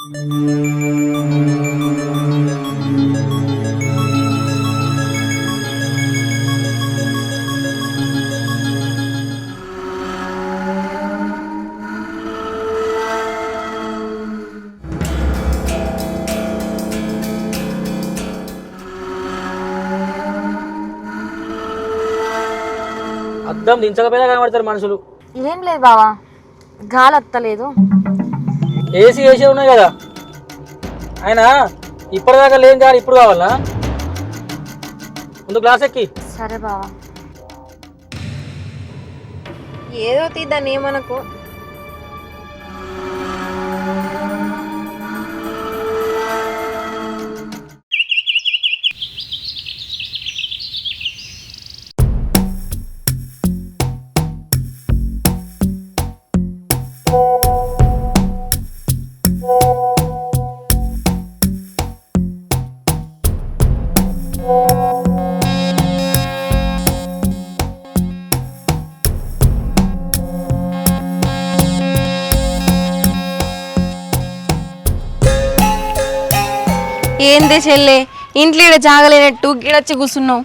అద్దం దించకపోయినా కనబడతారు మనుషులు. ఏం లేదు బావా, గాలి వస్తలేదు. ఏసీ ఏసీ ఉన్నాయి కదా, ఆయన ఇప్పటిదాకా లేని గాలి ఇప్పుడు కావాలా? ముందు గ్లాస్ ఎక్కి. సరే బావా. ఏదో తీద్దాన్ని ఏమనకు. ఏందే చెల్లే, ఇంట్లో ఈడ జాగలేనట్టు గిడచ్చి కూర్చున్నావు?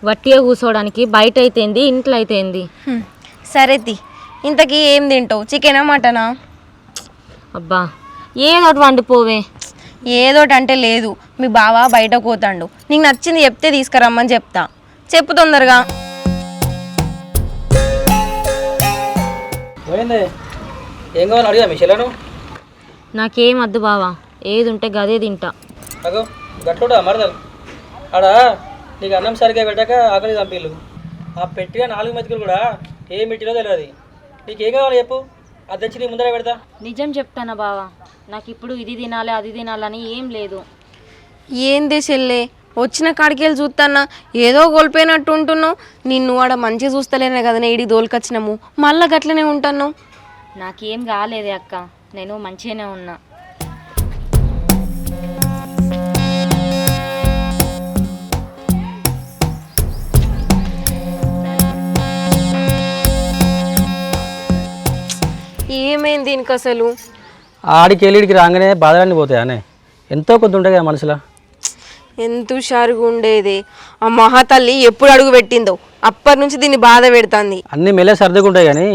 వట్టిగా కూర్చోవడానికి బయట అయితేంది, ఇంట్లో అయితేంది. సరేతి, ఇంతకీ ఏం తింటావు? చికెనా మటనా? అబ్బా ఏదోటి వండిపోవే. ఏదోటి అంటే లేదు, మీ బావ బయట పోతాండు. నీకు నచ్చింది చెప్తే తీసుకురమ్మని చెప్తా. చెప్పు తొందరగా. ఏం కావాలి అడిగా మిషలను? నాకేం వద్దు బావా, ఏది ఉంటే గదే తింటా. అగో గట్లుడా మరదలు ఆడ నీకు అన్నం సరిగ్గా పెట్టాక ఆకలి చంపిల్లు. ఆ పెట్టిన 4 మెతుకులు కూడా ఏం పెట్టినో తెలియదు. నీకేం కావాలి చెప్పు, అది తెచ్చి నీ ముందర పెడతా. నిజం చెప్తానా బావా, నాకు ఇప్పుడు ఇది తినాలి అది తినాలని ఏం లేదు. ఏందే చెల్లే, వచ్చిన కాడికి వెళ్ళి చూస్తాన్నా ఏదో కోల్పోయినట్టు ఉంటున్నావు. నిన్ను ఆడ మంచిగా చూస్తలేనే కదా ఇడి దోలుకొచ్చినాము, మళ్ళా గట్లనే ఉంటాను. నాకేం కాలేదే అక్క, నేను మంచిగానే ఉన్నా. ఏమైంది దీనికి అసలు? ఆడికి వెళ్ళిడికి రాగానే బాధలన్నీ పోతాయనే, ఎంతో కొంత ఉంటాయి కదా మనసులో. ఎంత హుషారుగా ఉండేది ఆ మహాతల్లి. ఎప్పుడు అడుగు పెట్టిందో అప్పటి నుంచి దీన్ని బాధ పెడుతుంది. అన్నీ మెల్లే సర్దుకుంటాయి కానీ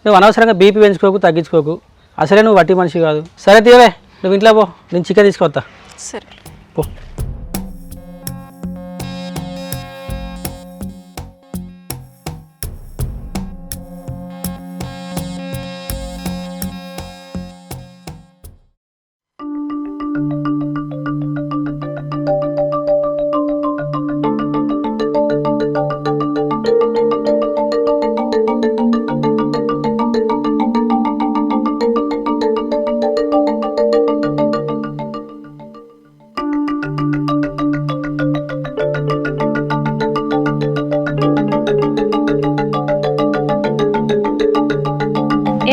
నువ్వు అనవసరంగా బీపీ పెంచుకోకు, తగ్గించుకోకు. అసలే నువ్వు వట్టి మనిషి కాదు. సరే తీవే, నువ్వు ఇంట్లో పో, నేను చికెన్ తీసుకొస్తా. సరే పో.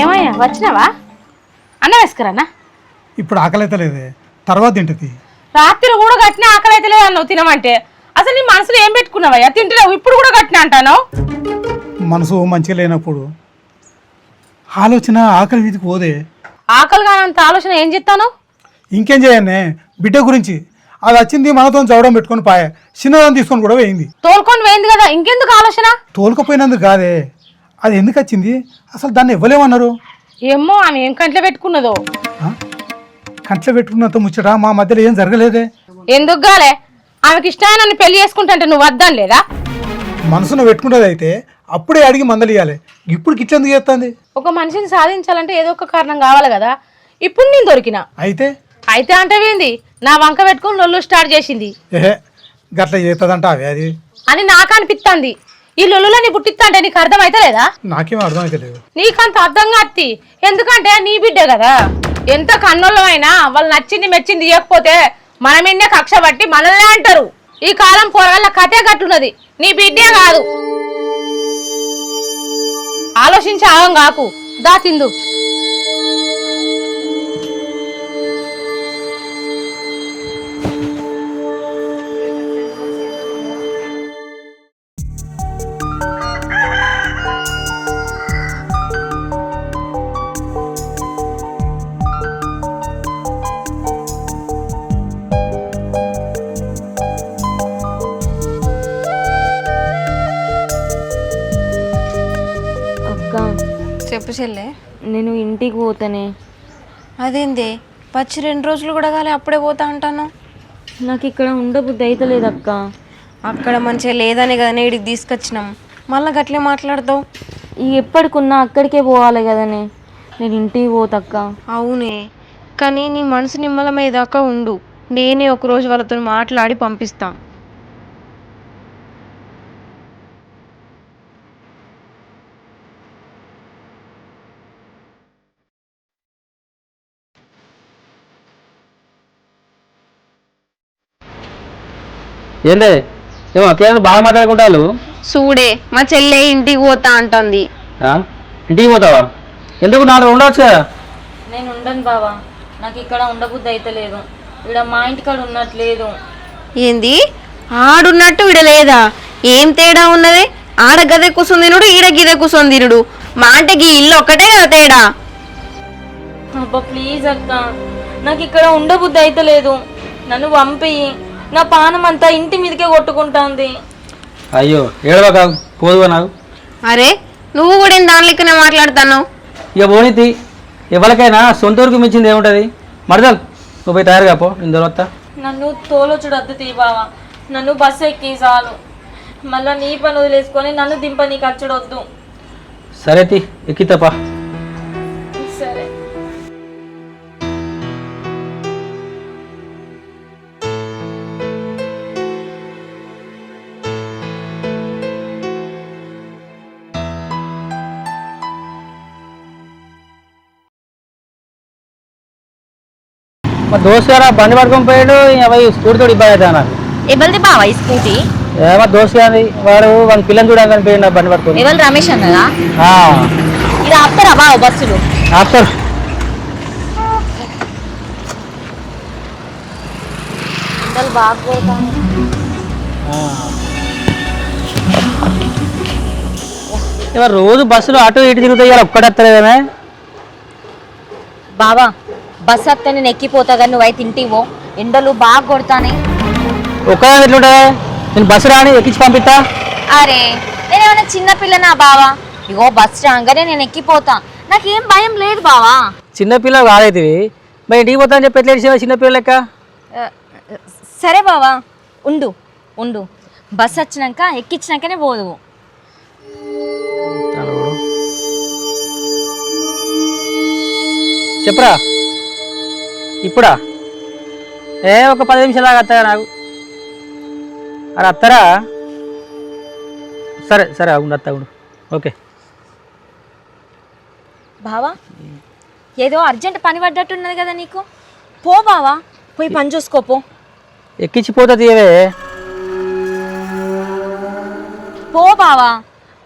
ఏమయ్యా వచ్చినావా? అన్నం వేసుకురానా? ఇప్పుడు ఆకలి అయితే లేదే, తర్వాత తింటది. రాత్రి కూడా గట్టిన ఆకలి అయితే లేదు అన్నావు తినమంటే. అసలు నీ మనసులో ఏం పెట్టుకున్నావయ్యా? తింటలేవు, ఇప్పుడు కూడా గట్టిన అంటాను. మనసు మంచిగా లేనప్పుడు ఆలోచన ఆకలి వీధికి పోదే. ఆకలి కానంత ఆలోచన ఏం చెప్తాను? ఇంకేం చేయనే, బిడ్డ గురించి. అది వచ్చింది మనతో చవడం పెట్టుకొని పాయ, చిన్నదాన్ని తీసుకొని కూడా పోయింది. తోలుకొని పోయింది కదా, ఇంకెందుకు ఆలోచన? తోలుకపోయినందుకు కాదే, అది ఎందుకు వచ్చింది అసలు, దాన్ని ఇవ్వలేమన్నారు. ఏమో ఆమె ఏం కంట్లో పెట్టుకున్నదో. కంట్లో పెట్టుకున్నంత ముచ్చట మా మధ్యలో ఏం జరగలేదే. ఎందుకు గాలే? ఆమెకి ఇష్టమైన నన్ను పెళ్లి చేసుకుంటే నువ్వు వద్దాను లేదా? మనసును పెట్టుకున్నది అయితే అప్పుడే అడిగి మందలు ఇవ్వాలి. ఇప్పుడు గిట్లెందుకు చేస్తుంది? ఒక మనిషిని సాధించాలంటే ఏదో ఒక కారణం కావాలి కదా. ఇప్పుడు నేను దొరికినా అయితే అయితే అంటవేంది? నా వంక పెట్టుకుని లొల్లు స్టార్ట్ చేసింది. ఏహే, గట్ల చేస్తుందంట అవి అది అని నాకు అనిపిస్తుంది. ఈ లొల్లులని పుట్టిస్తా అంటే నీకు అర్థం అయితే లేదా? నాకేం అర్థం అయితే లేదు. నీకంత అర్థంగా అత్తి, ఎందుకంటే నీ బిడ్డే కదా. ఎంత కన్నోళ్ళమైనా వాళ్ళు నచ్చింది మెచ్చింది ఇవ్వకపోతే మనమిన్నే కక్ష పట్టి మనల్నే అంటారు. ఈ కాలం పోరగాళ్ళ కథే గట్లున్నది. నీ బిడ్డే కాదు. ఆలోచించి ఆగం కాకు, దా తిందు. చెప్పు చెల్లె. నేను ఇంటికి పోతానే. అదేందే పచ్చి 2 రోజులు కూడా కాలే అప్పుడే పోతా అంటాను. నాకు ఇక్కడ ఉండబుద్ధి అయితలేదు అక్క. అక్కడ మంచిగా లేదని కదనే ఇడికి తీసుకొచ్చినాం, మళ్ళీ గట్లే మాట్లాడతావు. ఎప్పటికున్నా అక్కడికే పోవాలి కదనే. నేను ఇంటికి పోతక్క. అవునే, కానీ నీ మనసు నిమ్మలమయ్యేదాకా ఉండు. నేనే ఒకరోజు వాళ్ళతో మాట్లాడి పంపిస్తా. ఏందే ఏమో అక్కడ బాగా మాట్లాడుకుంటారు. చూడే మా చెల్లె ఇంటికి పోతా అంటుంది. ఇంటికి పోతావా? ఎందుకు 4 రోజులు ఉండవచ్చు కదా. నేను ఉండను బావా, నాకు ఇక్కడ ఉండబుద్ధి అయితలేదు. ఇక్కడ మా ఇంటికాడ ఉన్నట్లేదు. ఏంది ఆడున్నట్టు ఈడ లేదా? ఏం తేడా ఉన్నది? ఆడ గదే కూర్చొని తినుడు, ఈడ గిదే కూర్చొని తినుడు. మా అంటకి ఇల్లు ఒక్కటే కదా తేడా. అబ్బా ప్లీజ్ అక్క, నాకు ఇక్కడ ఉండబుద్ధి అయితలేదు. నన్ను పంపి. నా పానం అంతా ఇంటి మీదకే కొట్టుకుంటాంది. అయ్యో ఏడవా కాదు పోదువా నాకు. అరే నువ్వు కూడా దాని లెక్కనే మాట్లాడతాను. ఇక పోనీతి, ఎవరికైనా సొంత ఊరికి మించింది ఏముంటుంది. మరదలు నువ్వు పోయి తయారుగా పో, నేను తర్వాత. నన్ను తోలొచ్చుడు అద్దు తీ బావా, నన్ను బస్సు ఎక్కి చాలు. మళ్ళీ నీ పని వదిలేసుకొని నన్ను దింప నీకు అచ్చుడు వద్దు. సరే తి ఎక్కితప్పా. సరే. మా దోస్తు గారు బండి పడుకొని పోయాడు, అవి స్కూటీ తోడు ఇబ్బంది అవుతా నాకు. ఎవరిది బావా ఈ స్కూటీ? మా దోస్తు గారి వాడు వాళ్ళ పిల్లని చూడడానికి పోయిండు బండి పడుకొని. ఎవరు రమేష్ అన్నదా? ఇది ఆపుతారా బావ బస్సులు? ఆపుతారు. బాగా ఇవాళ రోజు బస్సులు అటు ఇటు తిరుగుతాయి, ఇవాళ ఒక్కటి వస్తలేదనే. బావా బస్ వస్తే నేను ఎక్కిపోతా కానీ నువ్వైతే ఇంటివో, ఎండలు బాగా కొడతానే. ఒక్కదా ఎట్లుంటుంది? నేను బస్సు రాని ఎక్కించి పంపిస్తా. అరే నేనేమన్నా చిన్నపిల్లనా బావా? ఇగో బస్ రాగానే నేను ఎక్కిపోతా, నాకేం భయం లేదు బావా. చిన్నపిల్ల కాదైతే మరి ఇంటికి పోతా అని చెప్పి ఎట్లా ఏడిచావా చిన్నపిల్ల లెక్క? సరే బావా ఉండు ఉండు, బస్ వచ్చినాక ఎక్కించినాకనే పోదువు. చెప్పరా ఇప్పుడా? ఒక 10 నిమిషాలు దాకా వస్తాయా నాకు? అరే వస్తారా? సరే సరే అవును వస్తా ఉండు. ఓకే బావా ఏదో అర్జెంట్ పని పడ్డట్టున్నది కదా నీకు, పో బావా పోయి పని చూసుకోపో. ఎక్కించిపోతా తీయవే. పో బావా,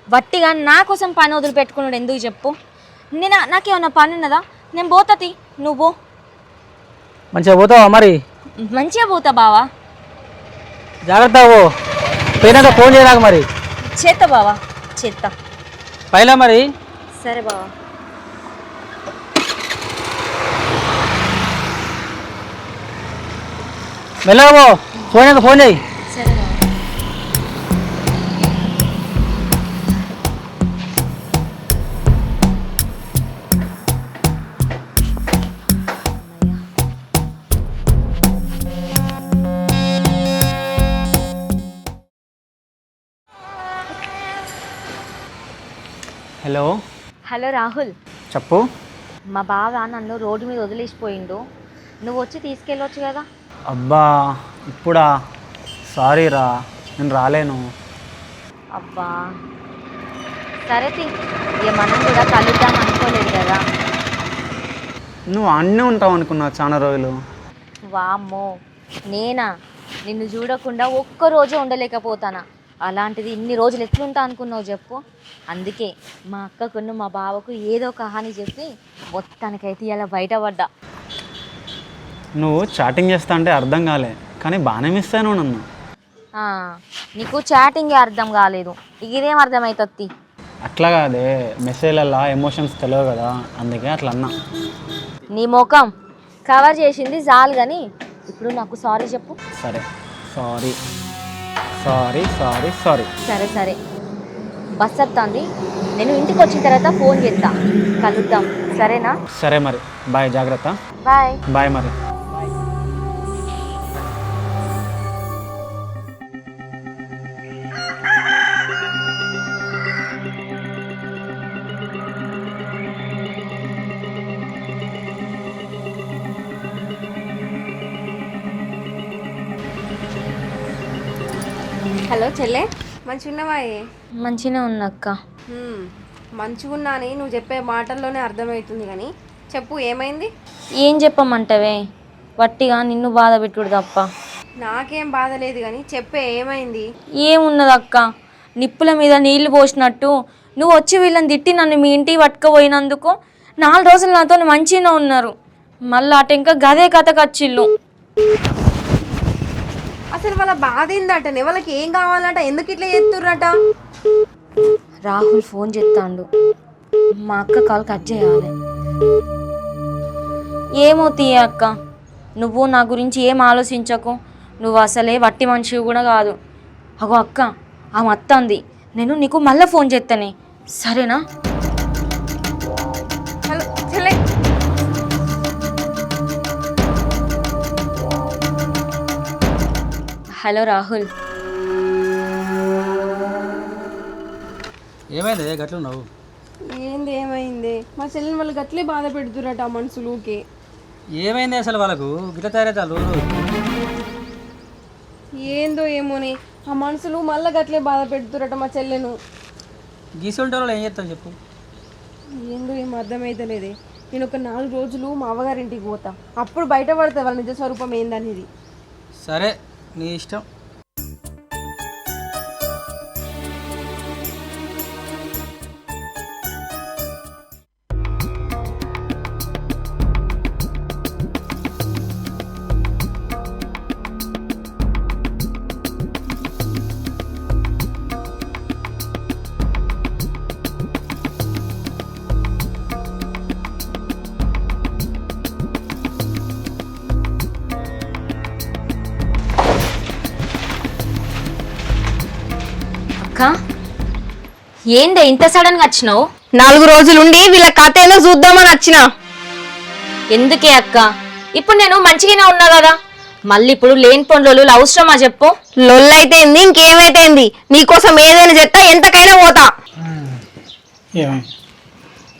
వట్టిగా నా కోసం పని వదిలిపెట్టుకున్నాడు ఎందుకు చెప్పు? నాకేమన్నా పని ఉన్నదా? నేను పోతది, నువ్వు పో. మంచిగా పోతావా మరి? మంచిగా పోతా బావా. జాగ్రత్త పో, పోయినాక ఫోన్ చేయరాక మరి. చేత్తా బావా చేత్తా. పైలా మరి. సరే బావా. మెల్లగా పో, పోయినాక ఫోన్ చేయి. సరే బావా. హలో హలో రాహుల్, చెప్పు. మా బావ నన్ను రోడ్డు మీద వదిలేసిపోయిండు, నువ్వు వచ్చి తీసుకెళ్ళొచ్చు కదా. అబ్బా ఇప్పుడా? సారీ రా, నేను రాలేను. అబ్బా సరే ఇక మనం కూడా కలుద్దాం అనుకోలేదు కదా. నువ్వు అన్నీ ఉంటావు అనుకున్నా చాలా రోజులు. వామ్మో నేనా? నిన్ను చూడకుండా ఒక్కరోజు ఉండలేకపోతానా, అలాంటిది ఇన్ని రోజులు ఎట్లుంటా అనుకున్నావు చెప్పు. అందుకే మా అక్కకును మా బావకు ఏదో ఒక హాని చెప్పి మొత్తానికైతే ఇలా బయటపడ్డా. నువ్వు చాటింగ్ చేస్తా అంటే అర్థం కాలే, కానీ బాగానే మిస్ అయినావు నన్ను. నీకు చాటింగే అర్థం కాలేదు, ఇదేం అర్థమవుతుంది? అట్లా కాదే, మెసేజ్లలో ఎమోషన్స్ తెలియవు కదా, అందుకే అట్లా అన్నా. నీ ముఖం కవర్ చేసింది చాలు కానీ ఇప్పుడు నాకు సారీ చెప్పు. సరే సారీ సారీ సారీ సారీ. సరే సరే బస్ వస్తుంది, నేను ఇంటికి వచ్చిన తర్వాత ఫోన్ చేస్తా, కలుద్దాం, సరేనా? సరే మరి, బాయ్, జాగ్రత్త. బాయ్. బాయ్ మరి. హలో చెల్లె, మంచిగున్నావా? మంచిగా ఉన్నా అక్క. మంచిగున్నాని నువ్వు చెప్పే మాటల్లోనే అర్థమవుతుంది, కానీ చెప్పు ఏమైంది? ఏం చెప్పమంటావే, వట్టిగా నిన్ను బాధ పెట్టుడు తప్ప. నాకేం బాధ లేదు, కానీ చెప్పే ఏమైంది? ఏమున్నది అక్క, నిప్పుల మీద నీళ్లు పోసినట్టు నువ్వు వచ్చి వీళ్ళని తిట్టి నన్ను మీ ఇంటికి పట్టుకుపోయినందుకు 4 రోజులు నాతో మంచిగా ఉన్నారు, మళ్ళీ అటు ఇంకా గదే కథ కచ్చిళ్ళు. అసలు వాళ్ళ బాధ ఏందటనే? వాళ్ళకి ఏం కావాలట? ఎందుకు ఇట్లా చేస్తుర్రట? రాహుల్ ఫోన్ చేస్తాడు, మా అక్క కాల్ కట్ చేయాలి. ఏమో తీయ అక్క, నువ్వు నా గురించి ఏం ఆలోచించకు, నువ్వు అసలే వట్టి మనిషి కూడా కాదు. అగో అక్క, ఆమె అత్తంది, నేను నీకు మళ్ళీ ఫోన్ చేస్తానే, సరేనా? హలో చెల్లె, హలో రాహుల్. ఏమైంది గట్లున్నావు? ఏంది ఏమైంది? మా చెల్లెని వాళ్ళు గట్లే బాధ పెడుతురట ఆ మనుషులుకి. ఏమైంది అసలు వాళ్ళకు గిట్ల తయారైతారు? ఏందో ఏమోని ఆ మనుషులు మళ్ళీ గట్లే బాధ పెడుతురట మా చెల్లెను. గీసుంటే వాళ్ళు ఏం చేస్తాను చెప్పు? ఏందో ఏం అర్థమైతలేదే. నేను ఒక 4 రోజులు మా అవ్వగారింటికి పోతా, అప్పుడు బయట పడుతుంది వాళ్ళ నిజ స్వరూపం ఏందనేది. సరే, నీ ఇష్టం. అక్క, ఏందే ఇంత సడన్ గా వచ్చినావు? 4 రోజులుండి వీళ్ళ కథ ఏదో చూద్దామని వచ్చిన. ఎందుకే అక్క, ఇప్పుడు నేను మంచిగానే ఉన్నా కదా, మళ్ళీ ఇప్పుడు లేని పనులు అవసరమా చెప్పు? లొల్లైతే ఇంకేమైతేంది, నీకోసం ఏదైనా చెప్తా, ఎంతకైనా పోతా. ఏమై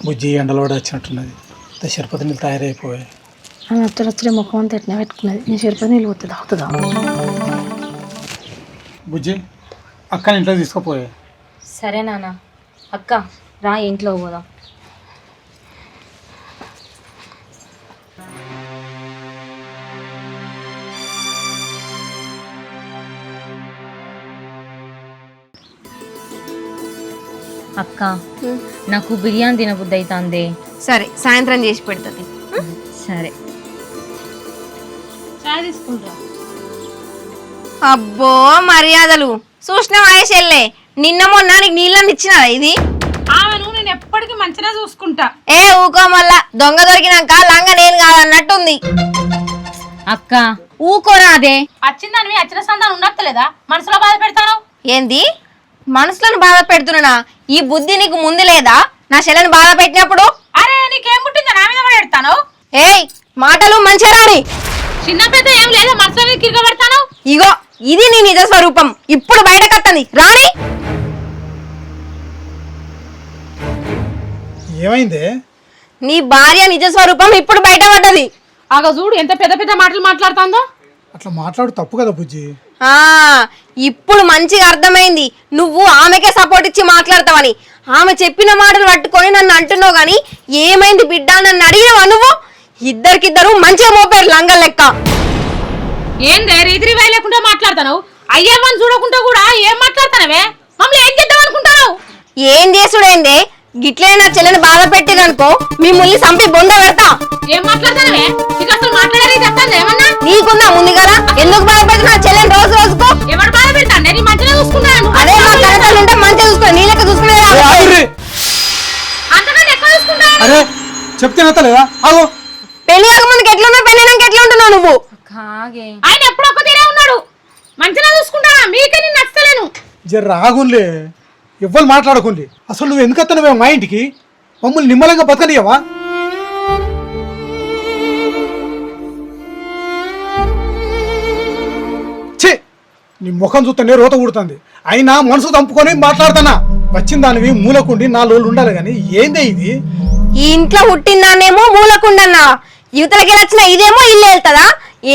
బుజ్జి ఎండలో కూడా వచ్చినట్టున్నది, శరపతి నీళ్ళు తయారైపోయాయి. అత్తడే ముఖం అంతా ఎట్లా పెట్టుకున్నది, నేను సరిపోయి నీళ్ళు పోతుంది, అవుతుందా? బుజ్జి అక్కని ఇంట్లో తీసుకుపోయాయి. సరే నాన్న. అక్క రా, ఇంట్లో పోదాం. అక్క, నాకు బిర్యానీ తినబుద్ధి అవుతుంది. సరే, సాయంత్రం చేసి పెడుతుంది. సరే. అబ్బో మర్యాదలు చూసిన వయసెల్లే, నిన్న మొన్న నీకు నీళ్ళని ఇచ్చినా ఇది? ఆమెను నేను ఎప్పటికీ మంచిగా చూసుకుంటా. ఏ ఊకో, మళ్ళా దొంగ దొరికినాక లంగ నేను కాదన్నట్టుంది. అక్క ఊకోరా, అదే వచ్చిందని వచ్చిన సంతానం ఉండక్కలేదా? మనసులో బాధ పెడతాను. ఏంది మనసులను బాధ పెడుతున్నా? ఈ బుద్ధి నీకు ముందు లేదా? నా చెల్లెని బాధ పెట్టినప్పుడు అరే నీకేం పుట్టిందో నా మీద పడేడతాను. ఏయ్ మాటలు మంచిగా రాని. చిన్న పెద్ద ఏం లేదా, మనసులో మీద కిరగ పెడతాను. ఇగో ఇది నీ నిజ స్వరూపం, ఇప్పుడు బయటకత్తంది రాని. ఏమైంది? నీ భార్య నిజ స్వరూపం ఇప్పుడు బయటపడ్డది. ఆగ చూడు ఎంత పెద్ద పెద్ద మాటలు మాట్లాడుతుందో. అట్లా మాట్లాడు తప్పు కదా బుజ్జి. ఇప్పుడు మంచిగా అర్థమైంది, నువ్వు ఆమెకే సపోర్ట్ ఇచ్చి మాట్లాడతావని. ఆమె చెప్పిన మాటలు పట్టుకొని నన్ను అంటున్నావు, గాని ఏమైంది బిడ్డ నన్ను అడిగినవా నువ్వు? ఇద్దరికిద్దరు మంచిగా మోపారు లంగల్ లెక్క. ఏందే రీతి రివాయి లేకుండా మాట్లాడతావు? అయ్యమ్మని చూడకుండా కూడా ఏం మాట్లాడతానవే? మమ్మల్ని ఏం చేద్దాం అనుకుంటావు? ఏం చేసుడైందే, గిట్లే నా చెల్లెని బాధ పెట్టిరనుకో మిమ్మల్ని చంపి బొంద పెడతా. ఏం మాట్లాడతానవే? నీకు అసలు మాట్లాడేది చెప్తాను ఏమన్నా? నీకున్నా ఉంది కదా, ఎందుకు బాధ పెట్టి నా చెల్లెని రోజు రోజుకో? ఎవరు బాధ పెడతాను? నేను మంచిగా చూసుకున్నాను. అదే మా కరెక్టాలు ఉంటే మంచిగా చూసుకో, నీ లెక్క చూసుకునే అంతకంటే ఎక్కువ చూసుకుంటాను. అరే చెప్తే నచ్చలేదా? ఆగో, పెళ్లి కాకముందుకు ఎట్లున్నావు, పెళ్ళినాక ఎట్లా ఉంటున్నావు నువ్వు? కాగే ఆయన ఎప్పుడు ఒక్క తీరే ఉన్నాడు, మంచిగా చూసుకుంటానా? మీకే నేను నచ్చలేను. జర రాగులే. ఎవ్వరు మాట్లాడకుండి. అసలు నువ్వు ఎందుకు వస్తున్నావే మా ఇంటికి? మమ్మల్ని నిమ్మలంగా బతకనియవా? ఛే, నీ ముఖం చూస్తేనే రోత ఊడుతుంది. అయినా మనసు తంపుకొని మాట్లాడుతున్నా. వచ్చిన దానివి మూలకుండి 4 రోజులు ఉండాలి కానీ ఏందే ఇది? ఈ ఇంట్లో పుట్టిందానేమో మూలకుండన్నా, యువతలకి వచ్చిన ఇదేమో ఇల్లు వెళ్తుందా?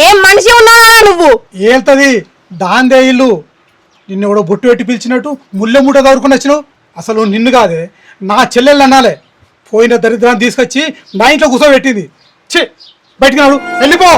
ఏం మనిషి ఉన్నావా నువ్వు? ఏళ్తుంది దాందే ఇల్లు. నిన్ను ఎవడో బొట్టు పెట్టి పిలిచినట్టు ముల్లె మూట దొరుకుని వచ్చినావు. అసలు నిన్ను కాదే నా చెల్లెళ్ళు అనాలే. పోయిన దరిద్రాన్ని తీసుకొచ్చి నా ఇంట్లో కూర్చోబెట్టింది. ఛీ, బయటికి నాడు, వెళ్ళిపో.